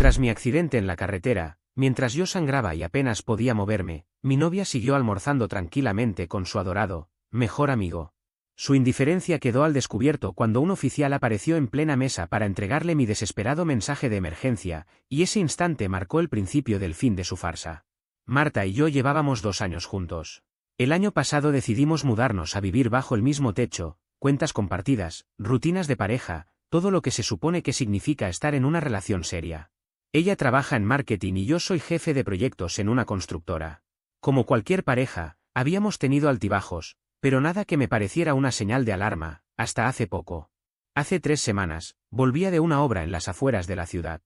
Tras mi accidente en la carretera, mientras yo sangraba y apenas podía moverme, mi novia siguió almorzando tranquilamente con su adorado, mejor amigo. Su indiferencia quedó al descubierto cuando un oficial apareció en plena mesa para entregarle mi desesperado mensaje de emergencia, y ese instante marcó el principio del fin de su farsa. Marta y yo llevábamos 2 años juntos. El año pasado decidimos mudarnos a vivir bajo el mismo techo, cuentas compartidas, rutinas de pareja, todo lo que se supone que significa estar en una relación seria. Ella trabaja en marketing y yo soy jefe de proyectos en una constructora. Como cualquier pareja, habíamos tenido altibajos, pero nada que me pareciera una señal de alarma, hasta hace poco. Hace 3 semanas, volvía de una obra en las afueras de la ciudad.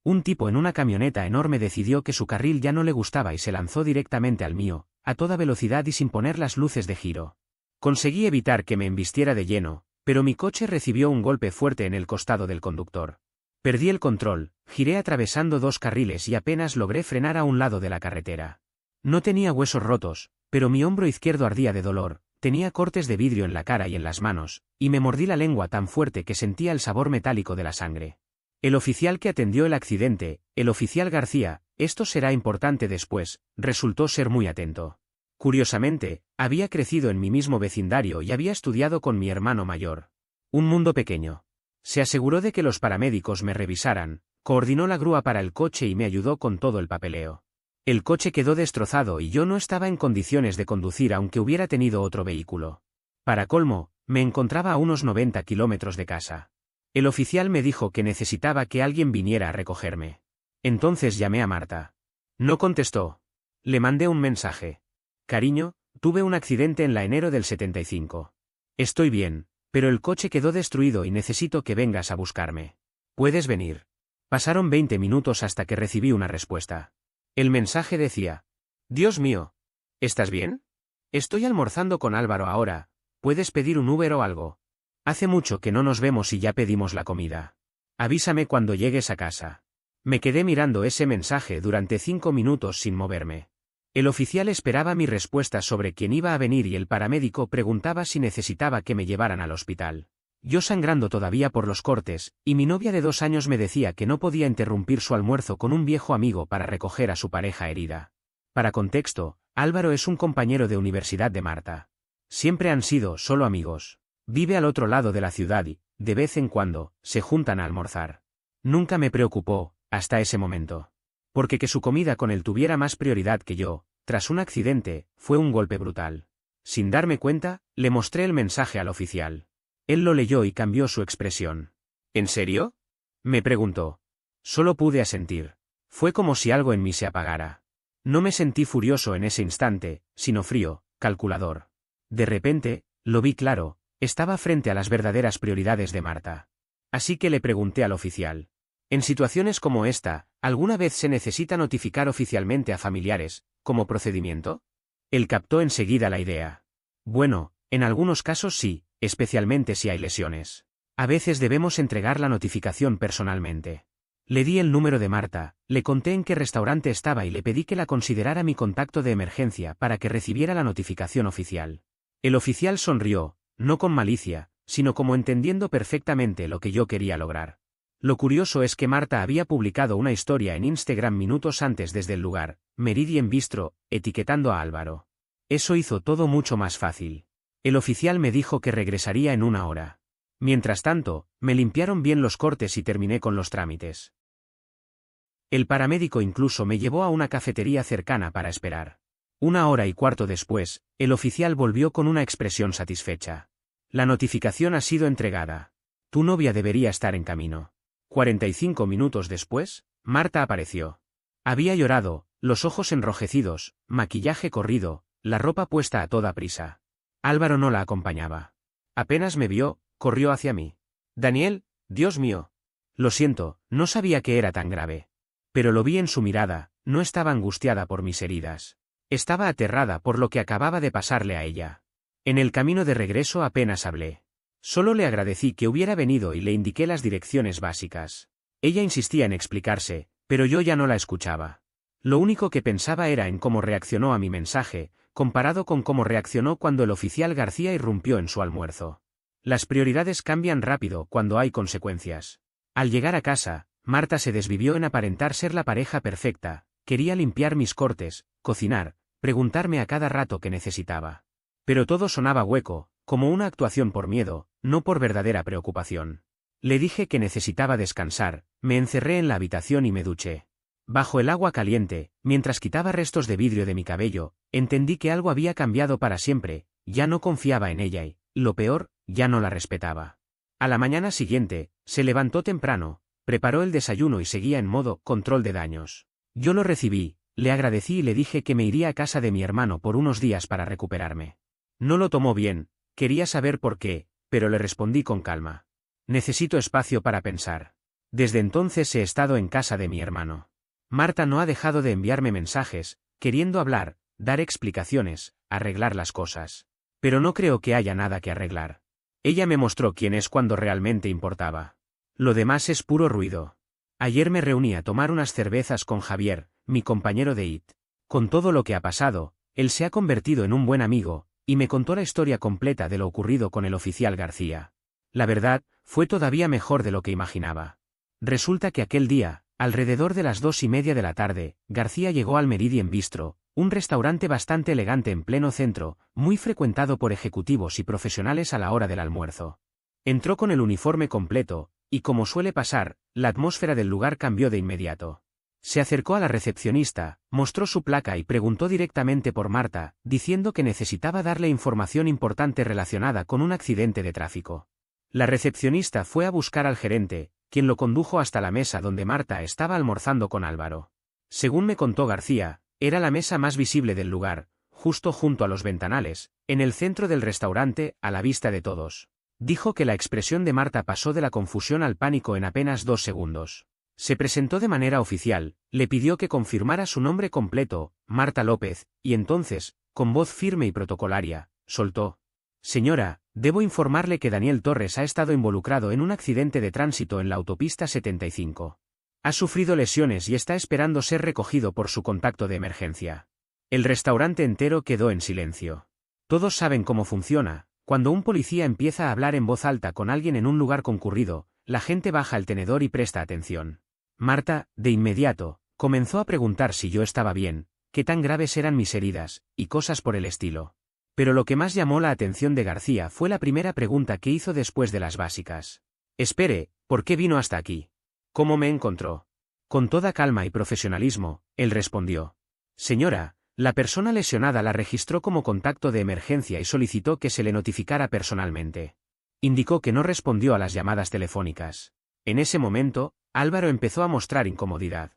Un tipo en una camioneta enorme decidió que su carril ya no le gustaba y se lanzó directamente al mío, a toda velocidad y sin poner las luces de giro. Conseguí evitar que me embistiera de lleno, pero mi coche recibió un golpe fuerte en el costado del conductor. Perdí el control, giré atravesando 2 carriles y apenas logré frenar a un lado de la carretera. No tenía huesos rotos, pero mi hombro izquierdo ardía de dolor, tenía cortes de vidrio en la cara y en las manos, y me mordí la lengua tan fuerte que sentía el sabor metálico de la sangre. El oficial que atendió el accidente, el oficial García, esto será importante después, resultó ser muy atento. Curiosamente, había crecido en mi mismo vecindario y había estudiado con mi hermano mayor. Un mundo pequeño. Se aseguró de que los paramédicos me revisaran, coordinó la grúa para el coche y me ayudó con todo el papeleo. El coche quedó destrozado y yo no estaba en condiciones de conducir aunque hubiera tenido otro vehículo. Para colmo, me encontraba a unos 90 kilómetros de casa. El oficial me dijo que necesitaba que alguien viniera a recogerme. Entonces llamé a Marta. No contestó. Le mandé un mensaje. Cariño, tuve un accidente en enero del 75. Estoy bien, pero el coche quedó destruido y necesito que vengas a buscarme. ¿Puedes venir? Pasaron 20 minutos hasta que recibí una respuesta. El mensaje decía: Dios mío. ¿Estás bien? Estoy almorzando con Álvaro ahora, ¿puedes pedir un Uber o algo? Hace mucho que no nos vemos y ya pedimos la comida. Avísame cuando llegues a casa. Me quedé mirando ese mensaje durante 5 minutos sin moverme. El oficial esperaba mi respuesta sobre quién iba a venir y el paramédico preguntaba si necesitaba que me llevaran al hospital. Yo sangrando todavía por los cortes, y mi novia de 2 años me decía que no podía interrumpir su almuerzo con un viejo amigo para recoger a su pareja herida. Para contexto, Álvaro es un compañero de universidad de Marta. Siempre han sido solo amigos. Vive al otro lado de la ciudad y, de vez en cuando, se juntan a almorzar. Nunca me preocupó, hasta ese momento. Porque que su comida con él tuviera más prioridad que yo, tras un accidente, fue un golpe brutal. Sin darme cuenta, le mostré el mensaje al oficial. Él lo leyó y cambió su expresión. ¿En serio?, me preguntó. Solo pude asentir. Fue como si algo en mí se apagara. No me sentí furioso en ese instante, sino frío, calculador. De repente, lo vi claro, estaba frente a las verdaderas prioridades de Marta. Así que le pregunté al oficial. En situaciones como esta, ¿alguna vez se necesita notificar oficialmente a familiares, como procedimiento? Él captó enseguida la idea. Bueno, en algunos casos sí, especialmente si hay lesiones. A veces debemos entregar la notificación personalmente. Le di el número de Marta, le conté en qué restaurante estaba y le pedí que la considerara mi contacto de emergencia para que recibiera la notificación oficial. El oficial sonrió, no con malicia, sino como entendiendo perfectamente lo que yo quería lograr. Lo curioso es que Marta había publicado una historia en Instagram minutos antes desde el lugar, Meridian Bistro, etiquetando a Álvaro. Eso hizo todo mucho más fácil. El oficial me dijo que regresaría en 1 hora. Mientras tanto, me limpiaron bien los cortes y terminé con los trámites. El paramédico incluso me llevó a una cafetería cercana para esperar. 1 hora y cuarto después, el oficial volvió con una expresión satisfecha. La notificación ha sido entregada. Tu novia debería estar en camino. 45 minutos después, Marta apareció. Había llorado, los ojos enrojecidos, maquillaje corrido, la ropa puesta a toda prisa. Álvaro no la acompañaba. Apenas me vio, corrió hacia mí. Daniel, Dios mío. Lo siento, no sabía que era tan grave. Pero lo vi en su mirada, no estaba angustiada por mis heridas. Estaba aterrada por lo que acababa de pasarle a ella. En el camino de regreso apenas hablé. Solo le agradecí que hubiera venido y le indiqué las direcciones básicas. Ella insistía en explicarse, pero yo ya no la escuchaba. Lo único que pensaba era en cómo reaccionó a mi mensaje, comparado con cómo reaccionó cuando el oficial García irrumpió en su almuerzo. Las prioridades cambian rápido cuando hay consecuencias. Al llegar a casa, Marta se desvivió en aparentar ser la pareja perfecta, quería limpiar mis cortes, cocinar, preguntarme a cada rato qué necesitaba. Pero todo sonaba hueco, como una actuación por miedo, no por verdadera preocupación. Le dije que necesitaba descansar, me encerré en la habitación y me duché. Bajo el agua caliente, mientras quitaba restos de vidrio de mi cabello, entendí que algo había cambiado para siempre, ya no confiaba en ella y, lo peor, ya no la respetaba. A la mañana siguiente, se levantó temprano, preparó el desayuno y seguía en modo control de daños. Yo lo recibí, le agradecí y le dije que me iría a casa de mi hermano por unos días para recuperarme. No lo tomó bien, quería saber por qué, pero le respondí con calma. Necesito espacio para pensar. Desde entonces he estado en casa de mi hermano. Marta no ha dejado de enviarme mensajes, queriendo hablar, dar explicaciones, arreglar las cosas. Pero no creo que haya nada que arreglar. Ella me mostró quién es cuando realmente importaba. Lo demás es puro ruido. Ayer me reuní a tomar unas cervezas con Javier, mi compañero de IT. Con todo lo que ha pasado, él se ha convertido en un buen amigo, y me contó la historia completa de lo ocurrido con el oficial García. La verdad, fue todavía mejor de lo que imaginaba. Resulta que aquel día, alrededor de las 2:30 de la tarde, García llegó al Meridian Bistro, un restaurante bastante elegante en pleno centro, muy frecuentado por ejecutivos y profesionales a la hora del almuerzo. Entró con el uniforme completo, y como suele pasar, la atmósfera del lugar cambió de inmediato. Se acercó a la recepcionista, mostró su placa y preguntó directamente por Marta, diciendo que necesitaba darle información importante relacionada con un accidente de tráfico. La recepcionista fue a buscar al gerente, quien lo condujo hasta la mesa donde Marta estaba almorzando con Álvaro. Según me contó García, era la mesa más visible del lugar, justo junto a los ventanales, en el centro del restaurante, a la vista de todos. Dijo que la expresión de Marta pasó de la confusión al pánico en apenas 2 segundos. Se presentó de manera oficial, le pidió que confirmara su nombre completo, Marta López, y entonces, con voz firme y protocolaria, soltó: «Señora, debo informarle que Daniel Torres ha estado involucrado en un accidente de tránsito en la autopista 75. Ha sufrido lesiones y está esperando ser recogido por su contacto de emergencia». El restaurante entero quedó en silencio. Todos saben cómo funciona. Cuando un policía empieza a hablar en voz alta con alguien en un lugar concurrido, la gente baja el tenedor y presta atención. Marta, de inmediato, comenzó a preguntar si yo estaba bien, qué tan graves eran mis heridas, y cosas por el estilo. Pero lo que más llamó la atención de García fue la primera pregunta que hizo después de las básicas. «Espere, ¿por qué vino hasta aquí? ¿Cómo me encontró?» Con toda calma y profesionalismo, él respondió: «Señora, la persona lesionada la registró como contacto de emergencia y solicitó que se le notificara personalmente». Indicó que no respondió a las llamadas telefónicas. En ese momento, Álvaro empezó a mostrar incomodidad.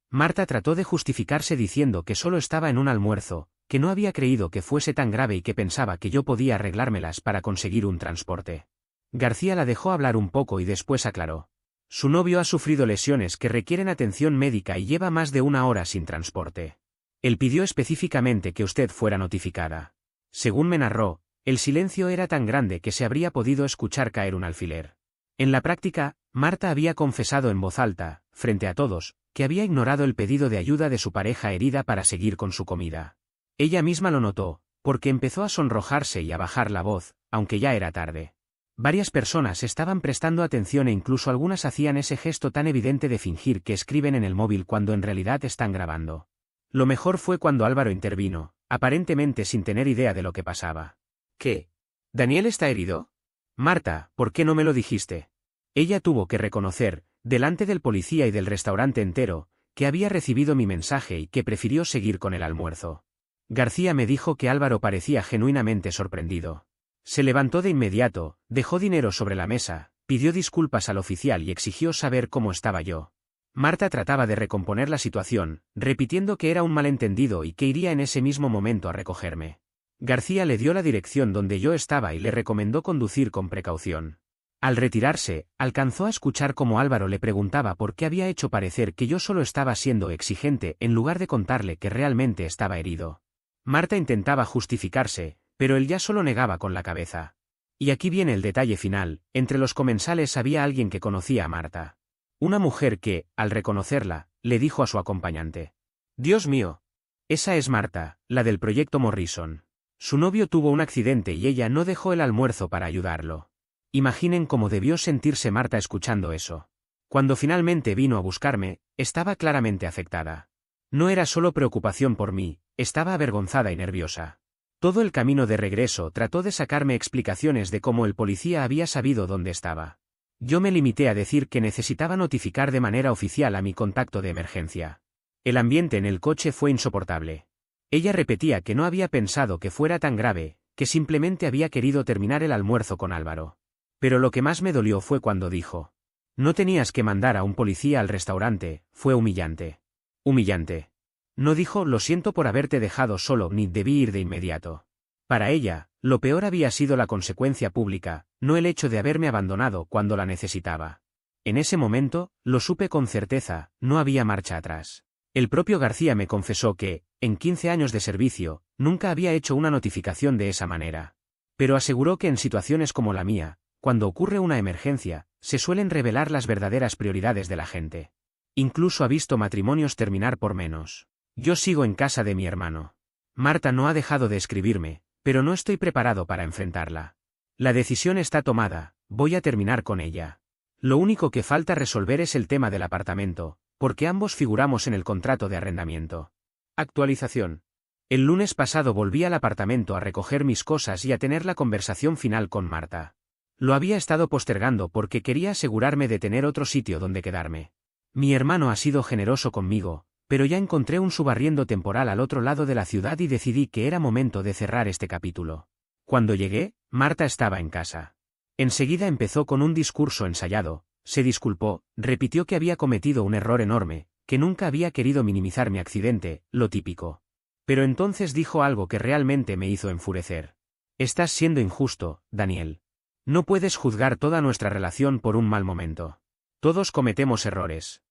Marta trató de justificarse diciendo que solo estaba en un almuerzo, que no había creído que fuese tan grave y que pensaba que yo podía arreglármelas para conseguir un transporte. García la dejó hablar un poco y después aclaró: «Su novio ha sufrido lesiones que requieren atención médica y lleva más de 1 hora sin transporte. Él pidió específicamente que usted fuera notificada». Según me narró, el silencio era tan grande que se habría podido escuchar caer un alfiler. En la práctica, Marta había confesado en voz alta, frente a todos, que había ignorado el pedido de ayuda de su pareja herida para seguir con su comida. Ella misma lo notó, porque empezó a sonrojarse y a bajar la voz, aunque ya era tarde. Varias personas estaban prestando atención e incluso algunas hacían ese gesto tan evidente de fingir que escriben en el móvil cuando en realidad están grabando. Lo mejor fue cuando Álvaro intervino, aparentemente sin tener idea de lo que pasaba. «¿Qué? ¿Daniel está herido? Marta, ¿por qué no me lo dijiste?» Ella tuvo que reconocer, delante del policía y del restaurante entero, que había recibido mi mensaje y que prefirió seguir con el almuerzo. García me dijo que Álvaro parecía genuinamente sorprendido. Se levantó de inmediato, dejó dinero sobre la mesa, pidió disculpas al oficial y exigió saber cómo estaba yo. Marta trataba de recomponer la situación, repitiendo que era un malentendido y que iría en ese mismo momento a recogerme. García le dio la dirección donde yo estaba y le recomendó conducir con precaución. Al retirarse, alcanzó a escuchar cómo Álvaro le preguntaba por qué había hecho parecer que yo solo estaba siendo exigente en lugar de contarle que realmente estaba herido. Marta intentaba justificarse, pero él ya solo negaba con la cabeza. Y aquí viene el detalle final: entre los comensales había alguien que conocía a Marta. Una mujer que, al reconocerla, le dijo a su acompañante: «Dios mío. Esa es Marta, la del proyecto Morrison. Su novio tuvo un accidente y ella no dejó el almuerzo para ayudarlo». Imaginen cómo debió sentirse Marta escuchando eso. Cuando finalmente vino a buscarme, estaba claramente afectada. No era solo preocupación por mí, estaba avergonzada y nerviosa. Todo el camino de regreso trató de sacarme explicaciones de cómo el policía había sabido dónde estaba. Yo me limité a decir que necesitaba notificar de manera oficial a mi contacto de emergencia. El ambiente en el coche fue insoportable. Ella repetía que no había pensado que fuera tan grave, que simplemente había querido terminar el almuerzo con Álvaro. Pero lo que más me dolió fue cuando dijo: no tenías que mandar a un policía al restaurante, fue humillante. Humillante. No dijo: lo siento por haberte dejado solo, ni debí ir de inmediato. Para ella, lo peor había sido la consecuencia pública, no el hecho de haberme abandonado cuando la necesitaba. En ese momento, lo supe con certeza, no había marcha atrás. El propio García me confesó que, en 15 años de servicio, nunca había hecho una notificación de esa manera. Pero aseguró que en situaciones como la mía, cuando ocurre una emergencia, se suelen revelar las verdaderas prioridades de la gente. Incluso ha visto matrimonios terminar por menos. Yo sigo en casa de mi hermano. Marta no ha dejado de escribirme, pero no estoy preparado para enfrentarla. La decisión está tomada, voy a terminar con ella. Lo único que falta resolver es el tema del apartamento, porque ambos figuramos en el contrato de arrendamiento. Actualización. El lunes pasado volví al apartamento a recoger mis cosas y a tener la conversación final con Marta. Lo había estado postergando porque quería asegurarme de tener otro sitio donde quedarme. Mi hermano ha sido generoso conmigo, pero ya encontré un subarriendo temporal al otro lado de la ciudad y decidí que era momento de cerrar este capítulo. Cuando llegué, Marta estaba en casa. Enseguida empezó con un discurso ensayado, se disculpó, repitió que había cometido un error enorme, que nunca había querido minimizar mi accidente, lo típico. Pero entonces dijo algo que realmente me hizo enfurecer. Estás siendo injusto, Daniel. No puedes juzgar toda nuestra relación por un mal momento. Todos cometemos errores.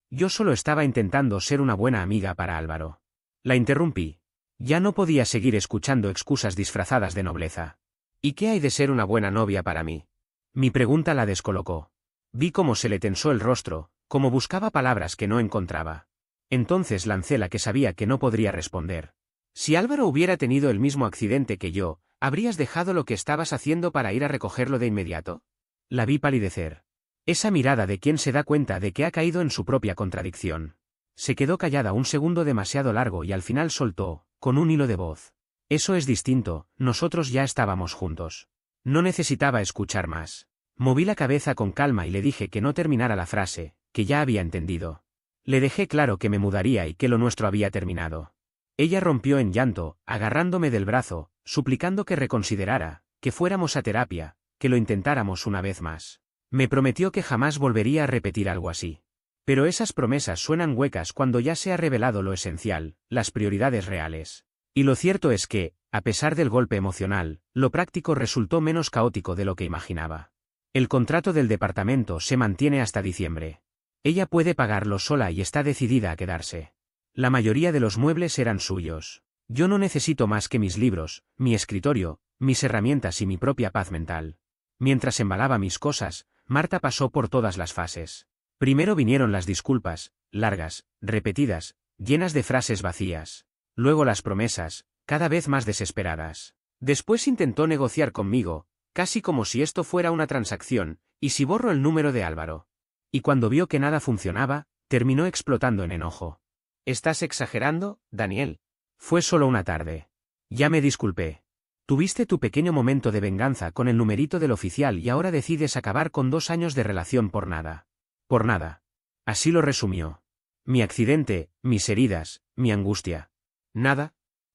Yo solo estaba intentando ser una buena amiga para Álvaro. La interrumpí. Ya no podía seguir escuchando excusas disfrazadas de nobleza. ¿Y qué hay de ser una buena novia para mí? Mi pregunta la descolocó. Vi cómo se le tensó el rostro, como buscaba palabras que no encontraba. Entonces lancé la que sabía que no podría responder. Si Álvaro hubiera tenido el mismo accidente que yo, ¿habrías dejado lo que estabas haciendo para ir a recogerlo de inmediato? La vi palidecer. Esa mirada de quien se da cuenta de que ha caído en su propia contradicción. Se quedó callada un segundo demasiado largo y al final soltó, con un hilo de voz: eso es distinto, nosotros ya estábamos juntos. No necesitaba escuchar más. Moví la cabeza con calma y le dije que no terminara la frase, que ya había entendido. Le dejé claro que me mudaría y que lo nuestro había terminado. Ella rompió en llanto, agarrándome del brazo, suplicando que reconsiderara, que fuéramos a terapia, que lo intentáramos una vez más. Me prometió que jamás volvería a repetir algo así. Pero esas promesas suenan huecas cuando ya se ha revelado lo esencial, las prioridades reales. Y lo cierto es que, a pesar del golpe emocional, lo práctico resultó menos caótico de lo que imaginaba. El contrato del departamento se mantiene hasta diciembre. Ella puede pagarlo sola y está decidida a quedarse. La mayoría de los muebles eran suyos. Yo no necesito más que mis libros, mi escritorio, mis herramientas y mi propia paz mental. Mientras embalaba mis cosas, Marta pasó por todas las fases. Primero vinieron las disculpas, largas, repetidas, llenas de frases vacías. Luego las promesas, cada vez más desesperadas. Después intentó negociar conmigo, casi como si esto fuera una transacción, y si borro el número de Álvaro. Y cuando vio que nada funcionaba, terminó explotando en enojo. ¿Estás exagerando, Daniel? Fue solo una tarde. Ya me disculpé. Tuviste tu pequeño momento de venganza con el numerito del oficial y ahora decides acabar con 2 años de relación por nada. Por nada. Así lo resumió. Mi accidente, mis heridas, mi angustia. ¿Nada?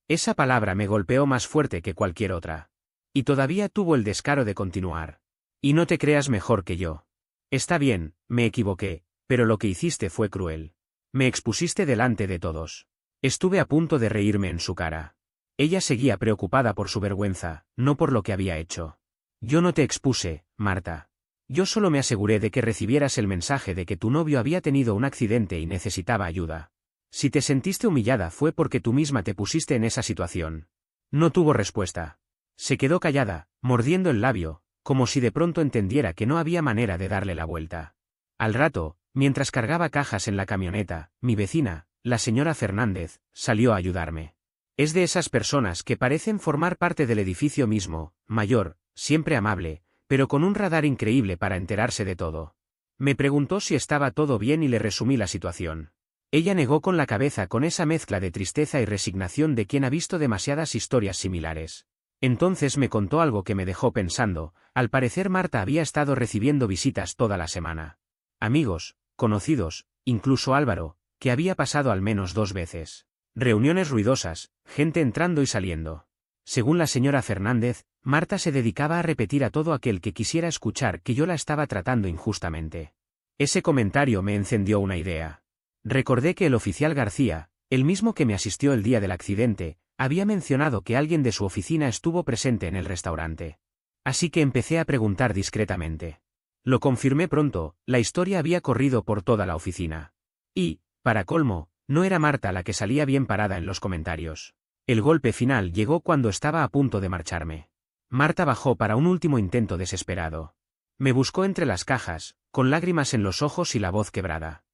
Esa palabra me golpeó más fuerte que cualquier otra. Y todavía tuvo el descaro de continuar. Y no te creas mejor que yo. Está bien, me equivoqué, pero lo que hiciste fue cruel. Me expusiste delante de todos. Estuve a punto de reírme en su cara. Ella seguía preocupada por su vergüenza, no por lo que había hecho. Yo no te expuse, Marta. Yo solo me aseguré de que recibieras el mensaje de que tu novio había tenido un accidente y necesitaba ayuda. Si te sentiste humillada fue porque tú misma te pusiste en esa situación. No tuvo respuesta. Se quedó callada, mordiendo el labio, como si de pronto entendiera que no había manera de darle la vuelta. Al rato, mientras cargaba cajas en la camioneta, mi vecina, la señora Fernández, salió a ayudarme. Es de esas personas que parecen formar parte del edificio mismo, mayor, siempre amable, pero con un radar increíble para enterarse de todo. Me preguntó si estaba todo bien y le resumí la situación. Ella negó con la cabeza con esa mezcla de tristeza y resignación de quien ha visto demasiadas historias similares. Entonces me contó algo que me dejó pensando. Al parecer Marta había estado recibiendo visitas toda la semana. Amigos, conocidos, incluso Álvaro, que había pasado al menos 2 veces. Reuniones ruidosas, gente entrando y saliendo. Según la señora Fernández, Marta se dedicaba a repetir a todo aquel que quisiera escuchar que yo la estaba tratando injustamente. Ese comentario me encendió una idea. Recordé que el oficial García, el mismo que me asistió el día del accidente, había mencionado que alguien de su oficina estuvo presente en el restaurante. Así que empecé a preguntar discretamente. Lo confirmé pronto, la historia había corrido por toda la oficina. Y, para colmo, no era Marta la que salía bien parada en los comentarios. El golpe final llegó cuando estaba a punto de marcharme. Marta bajó para un último intento desesperado. Me buscó entre las cajas, con lágrimas en los ojos y la voz quebrada.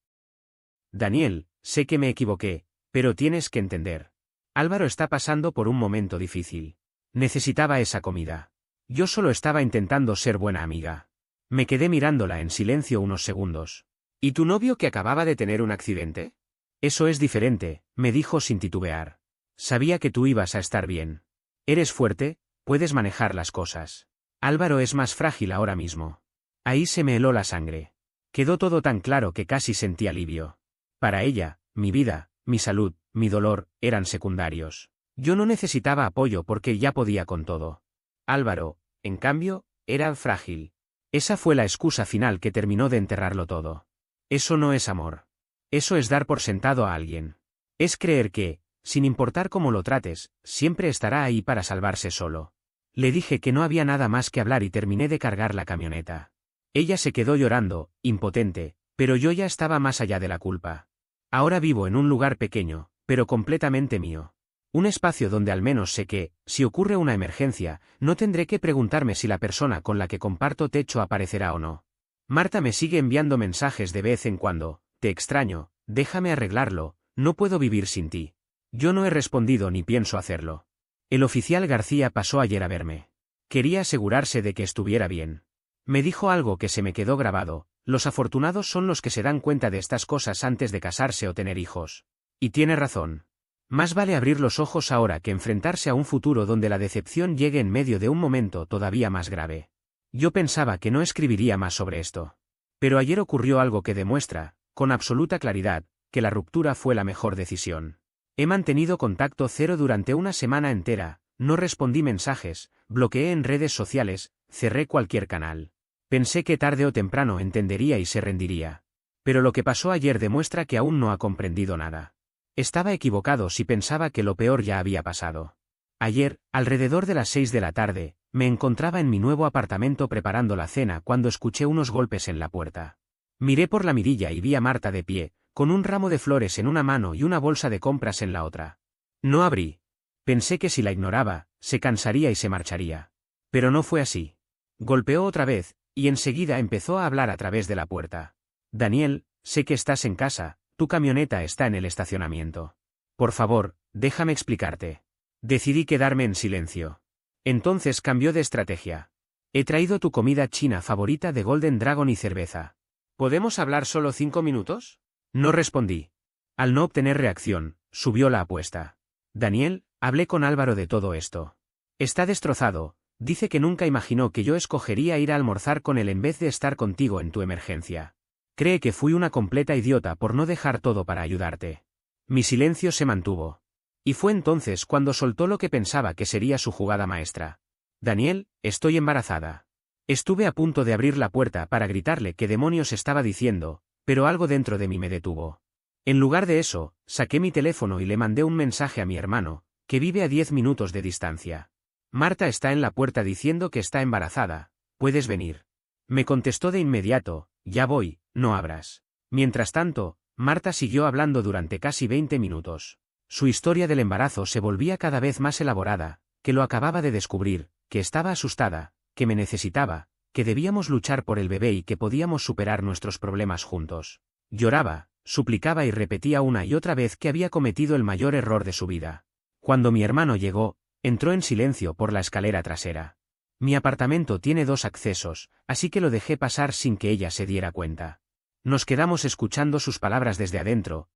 Daniel, sé que me equivoqué, pero tienes que entender. Álvaro está pasando por un momento difícil. Necesitaba esa comida. Yo solo estaba intentando ser buena amiga. Me quedé mirándola en silencio unos segundos. ¿Y tu novio que acababa de tener un accidente? Eso es diferente, me dijo sin titubear. Sabía que tú ibas a estar bien. Eres fuerte, puedes manejar las cosas. Álvaro es más frágil ahora mismo. Ahí se me heló la sangre. Quedó todo tan claro que casi sentí alivio. Para ella, mi vida, mi salud, mi dolor, eran secundarios. Yo no necesitaba apoyo porque ya podía con todo. Álvaro, en cambio, era frágil. Esa fue la excusa final que terminó de enterrarlo todo. Eso no es amor. Eso es dar por sentado a alguien. Es creer que, sin importar cómo lo trates, siempre estará ahí para salvarse solo. Le dije que no había nada más que hablar y terminé de cargar la camioneta. Ella se quedó llorando, impotente, pero yo ya estaba más allá de la culpa. Ahora vivo en un lugar pequeño, pero completamente mío. Un espacio donde al menos sé que, si ocurre una emergencia, no tendré que preguntarme si la persona con la que comparto techo aparecerá o no. Marta me sigue enviando mensajes de vez en cuando. Te extraño, déjame arreglarlo, no puedo vivir sin ti. Yo no he respondido ni pienso hacerlo. El oficial García pasó ayer a verme. Quería asegurarse de que estuviera bien. Me dijo algo que se me quedó grabado: los afortunados son los que se dan cuenta de estas cosas antes de casarse o tener hijos. Y tiene razón. Más vale abrir los ojos ahora que enfrentarse a un futuro donde la decepción llegue en medio de un momento todavía más grave. Yo pensaba que no escribiría más sobre esto. Pero ayer ocurrió algo que demuestra, con absoluta claridad, que la ruptura fue la mejor decisión. He mantenido contacto cero durante una semana entera, no respondí mensajes, bloqueé en redes sociales, cerré cualquier canal. Pensé que tarde o temprano entendería y se rendiría. Pero lo que pasó ayer demuestra que aún no ha comprendido nada. Estaba equivocado si pensaba que lo peor ya había pasado. Ayer, alrededor de las 6 de la tarde, me encontraba en mi nuevo apartamento preparando la cena cuando escuché unos golpes en la puerta. Miré por la mirilla y vi a Marta de pie, con un ramo de flores en una mano y una bolsa de compras en la otra. No abrí. Pensé que si la ignoraba, se cansaría y se marcharía. Pero no fue así. Golpeó otra vez, y enseguida empezó a hablar a través de la puerta. Daniel, sé que estás en casa, tu camioneta está en el estacionamiento. Por favor, déjame explicarte. Decidí quedarme en silencio. Entonces cambió de estrategia. He traído tu comida china favorita de Golden Dragon y cerveza. ¿Podemos hablar solo 5 minutos? No respondí. Al no obtener reacción, subió la apuesta. Daniel, hablé con Álvaro de todo esto. Está destrozado, dice que nunca imaginó que yo escogería ir a almorzar con él en vez de estar contigo en tu emergencia. Cree que fui una completa idiota por no dejar todo para ayudarte. Mi silencio se mantuvo. Y fue entonces cuando soltó lo que pensaba que sería su jugada maestra. Daniel, estoy embarazada. Estuve a punto de abrir la puerta para gritarle qué demonios estaba diciendo, pero algo dentro de mí me detuvo. En lugar de eso, saqué mi teléfono y le mandé un mensaje a mi hermano, que vive a 10 minutos de distancia. Marta está en la puerta diciendo que está embarazada, ¿puedes venir? Me contestó de inmediato, ya voy, no abras. Mientras tanto, Marta siguió hablando durante casi 20 minutos. Su historia del embarazo se volvía cada vez más elaborada, que lo acababa de descubrir, que estaba asustada, que me necesitaba, que debíamos luchar por el bebé y que podíamos superar nuestros problemas juntos. Lloraba, suplicaba y repetía una y otra vez que había cometido el mayor error de su vida. Cuando mi hermano llegó, entró en silencio por la escalera trasera. Mi apartamento tiene 2 accesos, así que lo dejé pasar sin que ella se diera cuenta. Nos quedamos escuchando sus palabras desde adentro,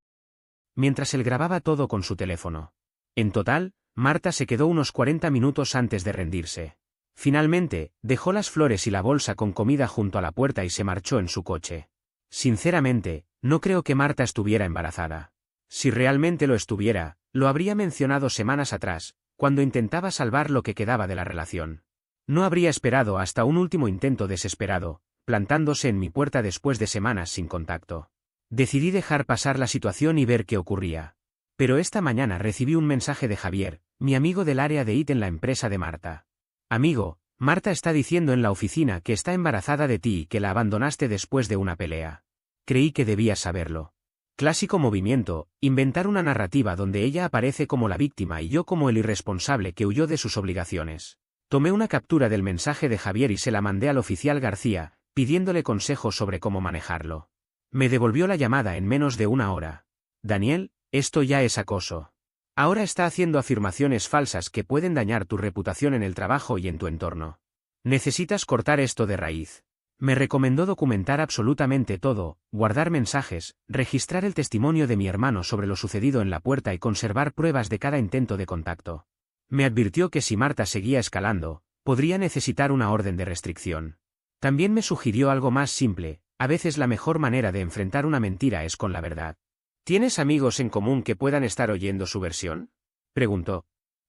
mientras él grababa todo con su teléfono. En total, Marta se quedó unos 40 minutos antes de rendirse. Finalmente, dejó las flores y la bolsa con comida junto a la puerta y se marchó en su coche. Sinceramente, no creo que Marta estuviera embarazada. Si realmente lo estuviera, lo habría mencionado semanas atrás, cuando intentaba salvar lo que quedaba de la relación. No habría esperado hasta un último intento desesperado, plantándose en mi puerta después de semanas sin contacto. Decidí dejar pasar la situación y ver qué ocurría. Pero esta mañana recibí un mensaje de Javier, mi amigo del área de IT en la empresa de Marta. Amigo, Marta está diciendo en la oficina que está embarazada de ti y que la abandonaste después de una pelea. Creí que debías saberlo. Clásico movimiento, inventar una narrativa donde ella aparece como la víctima y yo como el irresponsable que huyó de sus obligaciones. Tomé una captura del mensaje de Javier y se la mandé al oficial García, pidiéndole consejo sobre cómo manejarlo. Me devolvió la llamada en menos de una hora. Daniel, esto ya es acoso. Ahora está haciendo afirmaciones falsas que pueden dañar tu reputación en el trabajo y en tu entorno. Necesitas cortar esto de raíz. Me recomendó documentar absolutamente todo, guardar mensajes, registrar el testimonio de mi hermano sobre lo sucedido en la puerta y conservar pruebas de cada intento de contacto. Me advirtió que si Marta seguía escalando, podría necesitar una orden de restricción. También me sugirió algo más simple: a veces la mejor manera de enfrentar una mentira es con la verdad. ¿Tienes amigos en común que puedan estar oyendo su versión?, preguntó.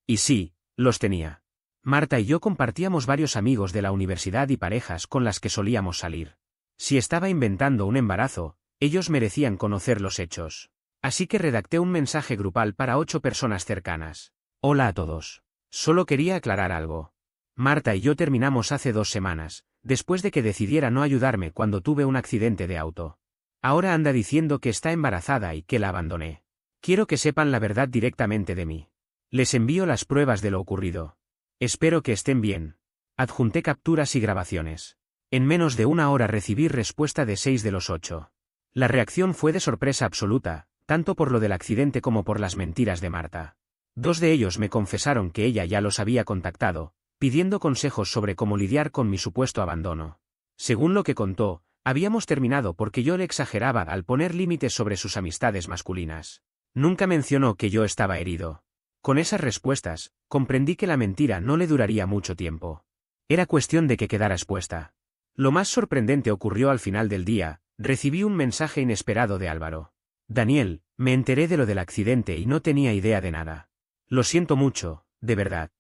Y sí, los tenía. Marta y yo compartíamos varios amigos de la universidad y parejas con las que solíamos salir. Si estaba inventando un embarazo, ellos merecían conocer los hechos. Así que redacté un mensaje grupal para 8 personas cercanas. Hola a todos. Solo quería aclarar algo. Marta y yo terminamos hace 2 semanas, después de que decidiera no ayudarme cuando tuve un accidente de auto. Ahora anda diciendo que está embarazada y que la abandoné. Quiero que sepan la verdad directamente de mí. Les envío las pruebas de lo ocurrido. Espero que estén bien. Adjunté capturas y grabaciones. En menos de una hora recibí respuesta de 6 de los 8. La reacción fue de sorpresa absoluta, tanto por lo del accidente como por las mentiras de Marta. 2 de ellos me confesaron que ella ya los había contactado, pidiendo consejos sobre cómo lidiar con mi supuesto abandono. Según lo que contó, habíamos terminado porque yo le exageraba al poner límites sobre sus amistades masculinas. Nunca mencionó que yo estaba herido. Con esas respuestas, comprendí que la mentira no le duraría mucho tiempo. Era cuestión de que quedara expuesta. Lo más sorprendente ocurrió al final del día. Recibí un mensaje inesperado de Álvaro. Daniel, me enteré de lo del accidente y no tenía idea de nada. Lo siento mucho, de verdad.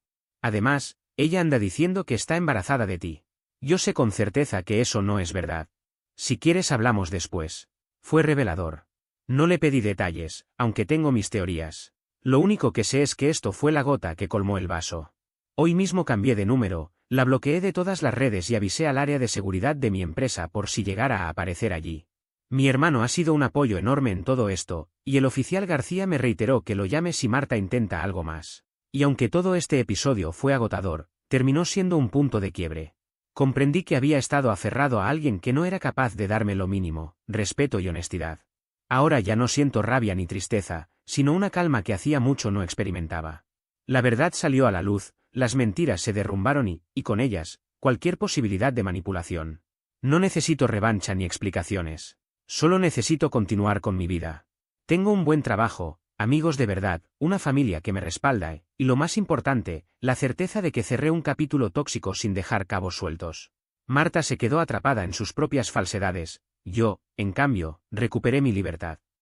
Además, ella anda diciendo que está embarazada de ti. Yo sé con certeza que eso no es verdad. Si quieres hablamos después. Fue revelador. No le pedí detalles, aunque tengo mis teorías. Lo único que sé es que esto fue la gota que colmó el vaso. Hoy mismo cambié de número, la bloqueé de todas las redes y avisé al área de seguridad de mi empresa por si llegara a aparecer allí. Mi hermano ha sido un apoyo enorme en todo esto, y el oficial García me reiteró que lo llame si Marta intenta algo más. Y aunque todo este episodio fue agotador, terminó siendo un punto de quiebre. Comprendí que había estado aferrado a alguien que no era capaz de darme lo mínimo, respeto y honestidad. Ahora ya no siento rabia ni tristeza, sino una calma que hacía mucho no experimentaba. La verdad salió a la luz, las mentiras se derrumbaron y con ellas, cualquier posibilidad de manipulación. No necesito revancha ni explicaciones. Solo necesito continuar con mi vida. Tengo un buen trabajo, amigos de verdad, una familia que me respalda y, lo más importante, la certeza de que cerré un capítulo tóxico sin dejar cabos sueltos. Marta se quedó atrapada en sus propias falsedades. Yo, en cambio, recuperé mi libertad.